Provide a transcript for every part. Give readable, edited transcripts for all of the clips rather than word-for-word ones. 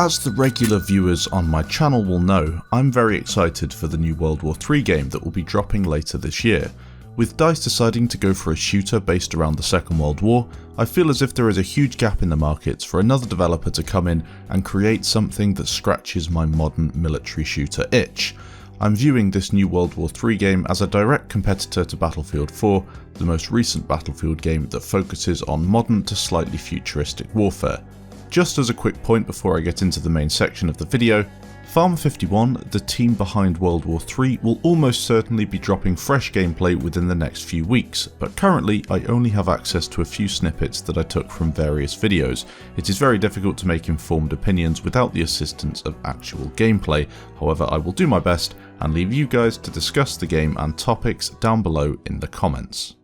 As the regular viewers on my channel will know, I'm very excited for the new World War III game that will be dropping later this year. With DICE deciding to go for a shooter based around the Second World War, I feel as if there is a huge gap in the market for another developer to come in and create something that scratches my modern military shooter itch. I'm viewing this new World War III game as a direct competitor to Battlefield 4, the most recent Battlefield game that focuses on modern to slightly futuristic warfare. Just as a quick point before I get into the main section of the video, Farm51, the team behind World War III, will almost certainly be dropping fresh gameplay within the next few weeks, but currently I only have access to a few snippets that I took from various videos. It is very difficult to make informed opinions without the assistance of actual gameplay, however I will do my best and leave you guys to discuss the game and topics down below in the comments.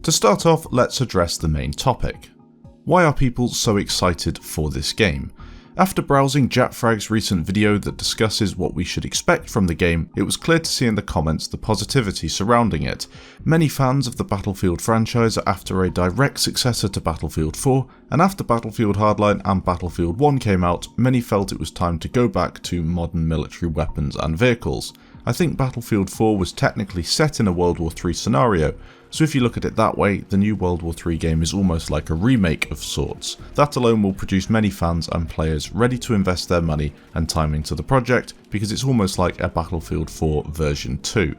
To start off, let's address the main topic. Why are people so excited for this game? After browsing JatFrag's recent video that discusses what we should expect from the game, it was clear to see in the comments the positivity surrounding it. Many fans of the Battlefield franchise are after a direct successor to Battlefield 4, and after Battlefield Hardline and Battlefield 1 came out, many felt it was time to go back to modern military weapons and vehicles. I think Battlefield 4 was technically set in a World War III scenario, so if you look at it that way, the new World War III game is almost like a remake of sorts. That alone will produce many fans and players ready to invest their money and time into the project, because it's almost like a Battlefield 4 version 2.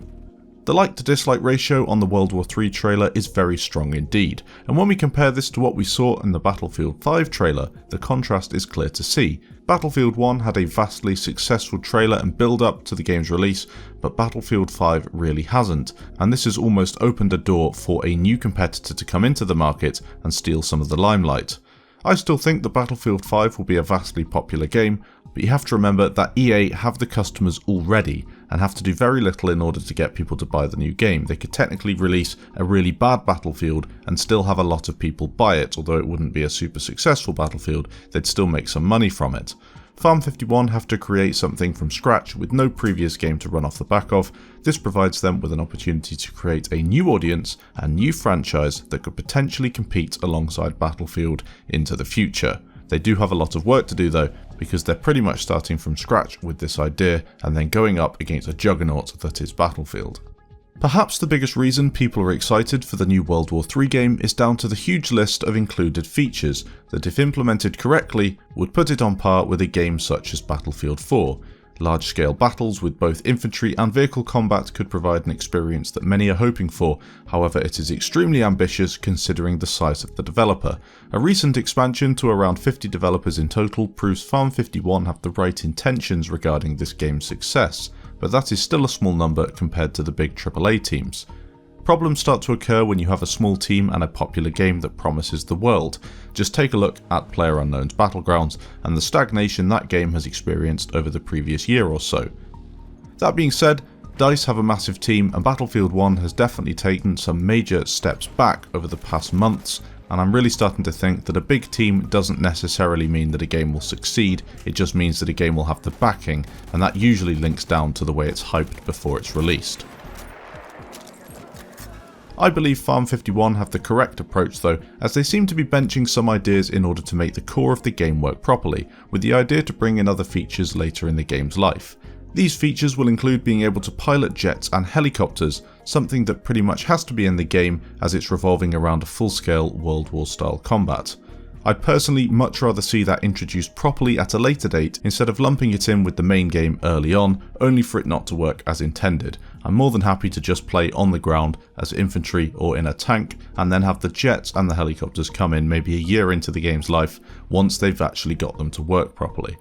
The like to dislike ratio on the World War III trailer is very strong indeed, and when we compare this to what we saw in the Battlefield 5 trailer, the contrast is clear to see. Battlefield 1 had a vastly successful trailer and build up to the game's release, but Battlefield 5 really hasn't, and this has almost opened a door for a new competitor to come into the market and steal some of the limelight. I still think that Battlefield 5 will be a vastly popular game, but you have to remember that EA have the customers already and have to do very little in order to get people to buy the new game. They could technically release a really bad Battlefield and still have a lot of people buy it, although it wouldn't be a super successful Battlefield, they'd still make some money from it. Farm51 have to create something from scratch with no previous game to run off the back of. This provides them with an opportunity to create a new audience and new franchise that could potentially compete alongside Battlefield into the future. They do have a lot of work to do though, because they're pretty much starting from scratch with this idea and then going up against a juggernaut that is Battlefield. Perhaps the biggest reason people are excited for the new World War III game is down to the huge list of included features that, if implemented correctly, would put it on par with a game such as Battlefield 4. Large-scale battles with both infantry and vehicle combat could provide an experience that many are hoping for, however it is extremely ambitious considering the size of the developer. A recent expansion to around 50 developers in total proves Farm51 have the right intentions regarding this game's success, but that is still a small number compared to the big AAA teams. Problems start to occur when you have a small team and a popular game that promises the world. Just take a look at PlayerUnknown's Battlegrounds and the stagnation that game has experienced over the previous year or so. That being said, DICE have a massive team and Battlefield 1 has definitely taken some major steps back over the past months, and I'm really starting to think that a big team doesn't necessarily mean that a game will succeed, it just means that a game will have the backing, and that usually links down to the way it's hyped before it's released. I believe Farm51 have the correct approach though, as they seem to be benching some ideas in order to make the core of the game work properly, with the idea to bring in other features later in the game's life. These features will include being able to pilot jets and helicopters, something that pretty much has to be in the game as it's revolving around a full-scale World War style combat. I'd personally much rather see that introduced properly at a later date instead of lumping it in with the main game early on, only for it not to work as intended. I'm more than happy to just play on the ground as infantry or in a tank, and then have the jets and the helicopters come in maybe a year into the game's life once they've actually got them to work properly.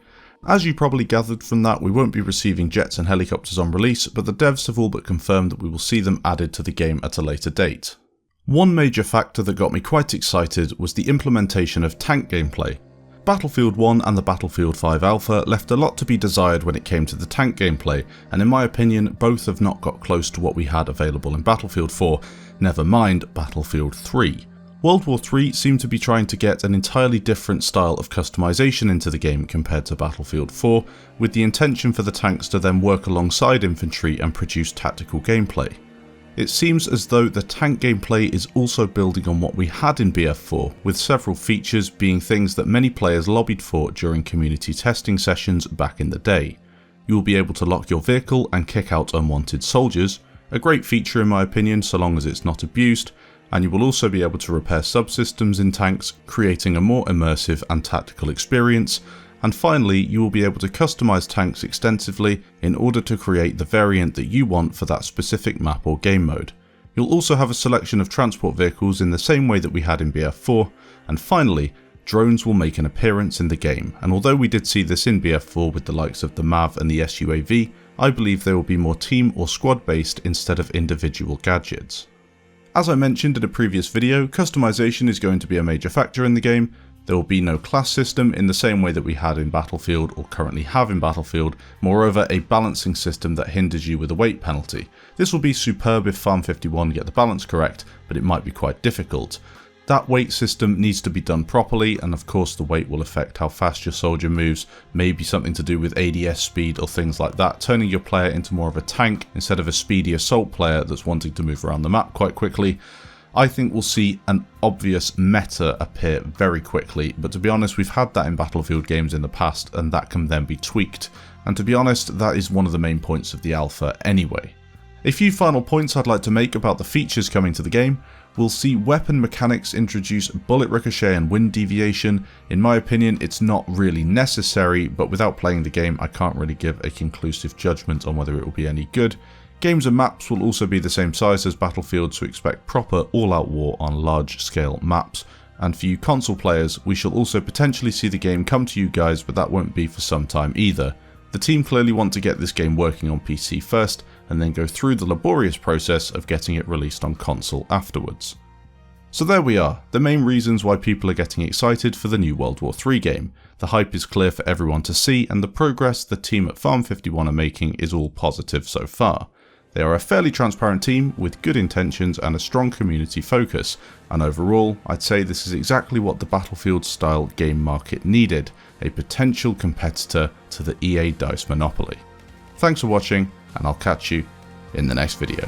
As you probably gathered from that, we won't be receiving jets and helicopters on release, but the devs have all but confirmed that we will see them added to the game at a later date. One major factor that got me quite excited was the implementation of tank gameplay. Battlefield 1 and the Battlefield 5 Alpha left a lot to be desired when it came to the tank gameplay, and in my opinion both have not got close to what we had available in Battlefield 4, never mind Battlefield 3. World War III seemed to be trying to get an entirely different style of customization into the game compared to Battlefield 4, with the intention for the tanks to then work alongside infantry and produce tactical gameplay. It seems as though the tank gameplay is also building on what we had in BF4, with several features being things that many players lobbied for during community testing sessions back in the day. You will be able to lock your vehicle and kick out unwanted soldiers, a great feature in my opinion so long as it's not abused, and you will also be able to repair subsystems in tanks, creating a more immersive and tactical experience. And finally, you will be able to customize tanks extensively in order to create the variant that you want for that specific map or game mode. You'll also have a selection of transport vehicles in the same way that we had in BF4, and finally, drones will make an appearance in the game, and although we did see this in BF4 with the likes of the MAV and the SUAV, I believe they will be more team or squad based instead of individual gadgets. As I mentioned in a previous video, customization is going to be a major factor in the game. There will be no class system in the same way that we had in Battlefield or currently have in Battlefield, moreover a balancing system that hinders you with a weight penalty. This will be superb if Farm 51 get the balance correct, but it might be quite difficult. That weight system needs to be done properly, and of course the weight will affect how fast your soldier moves, maybe something to do with ADS speed or things like that, turning your player into more of a tank instead of a speedy assault player that's wanting to move around the map quite quickly. I think we'll see an obvious meta appear very quickly, but to be honest we've had that in Battlefield games in the past and that can then be tweaked, and to be honest that is one of the main points of the alpha anyway. A few final points I'd like to make about the features coming to the game. We'll see weapon mechanics introduce bullet ricochet and wind deviation. In my opinion it's not really necessary, but without playing the game I can't really give a conclusive judgment on whether it will be any good. Games and maps will also be the same size as Battlefield, so expect proper all-out war on large-scale maps. And for you console players, we shall also potentially see the game come to you guys, but that won't be for some time either. The team clearly want to get this game working on PC first, and then go through the laborious process of getting it released on console afterwards. So there we are, the main reasons why people are getting excited for the new World War III game. The hype is clear for everyone to see, and the progress the team at Farm 51 are making is all positive so far. They are a fairly transparent team with good intentions and a strong community focus, and overall I'd say this is exactly what the Battlefield style game market needed, a potential competitor to the EA DICE monopoly. Thanks for watching, and I'll catch you in the next video.